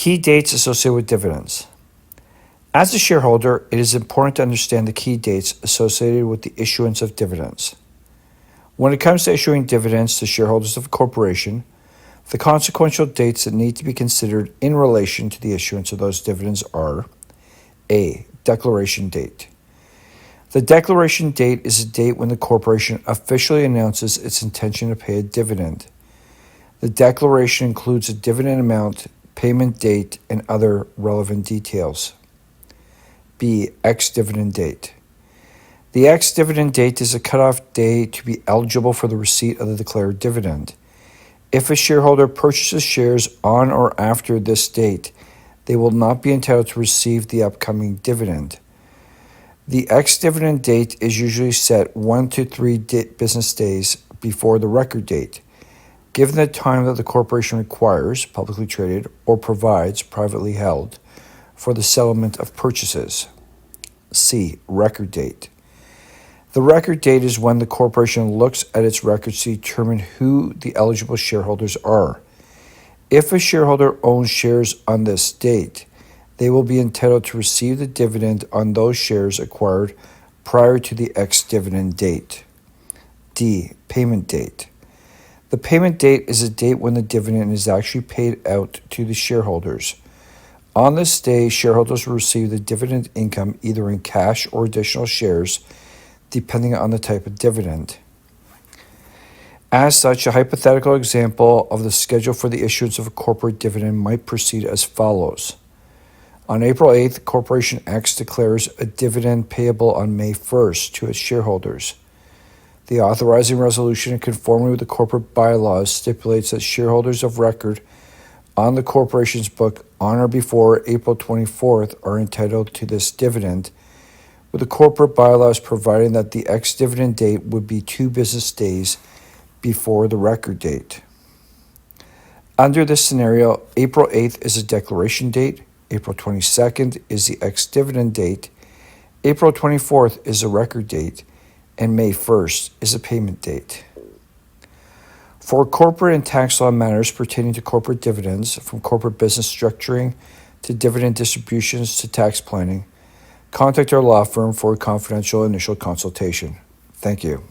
Key dates associated with dividends. As a shareholder, it is important to understand the key dates associated with the issuance of dividends. When it comes to issuing dividends to shareholders of a corporation, the consequential dates that need to be considered in relation to the issuance of those dividends are: A. Declaration date. The declaration date is a date when the corporation officially announces its intention to pay a dividend. The declaration includes a dividend amount, payment date, and other relevant details. B. Ex-dividend date. The ex-dividend date is a cutoff day to be eligible for the receipt of the declared dividend. If a shareholder purchases shares on or after this date, they will not be entitled to receive the upcoming dividend. The ex-dividend date is usually set 1 to 3 business days before the record date, given the time that the corporation requires, publicly traded, or provides, privately held, for the settlement of purchases. C. Record date. The record date is when the corporation looks at its records to determine who the eligible shareholders are. If a shareholder owns shares on this date, they will be entitled to receive the dividend on those shares acquired prior to the ex-dividend date. D. Payment date. The payment date is a date when the dividend is actually paid out to the shareholders. On this day, shareholders will receive the dividend income either in cash or additional shares, depending on the type of dividend. As such, a hypothetical example of the schedule for the issuance of a corporate dividend might proceed as follows. On April 8th, Corporation X declares a dividend payable on May 1st to its shareholders. The authorizing resolution, in conformity with the corporate bylaws, stipulates that shareholders of record on the corporation's book on or before April 24th are entitled to this dividend, with the corporate bylaws providing that the ex-dividend date would be 2 business days before the record date. Under this scenario, April 8th is a declaration date, April 22nd is the ex-dividend date, April 24th is a record date, and May 1st is a payment date. For corporate and tax law matters pertaining to corporate dividends, from corporate business structuring to dividend distributions to tax planning, contact our law firm for a confidential initial consultation. Thank you.